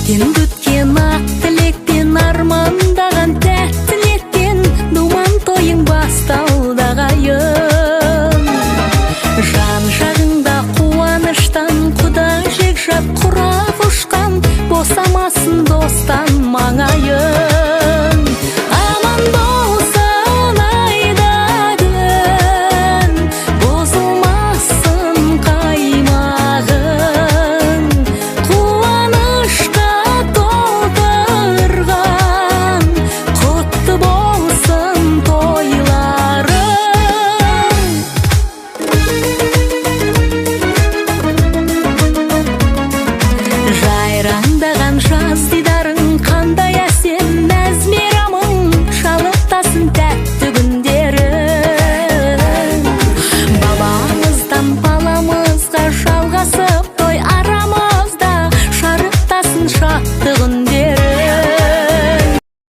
сен күткен ақ тілекпен, армандаған тәтті ниетпен думан тойың басталды ағайын. Жан жағыңда қуаныштан құда жекжат құр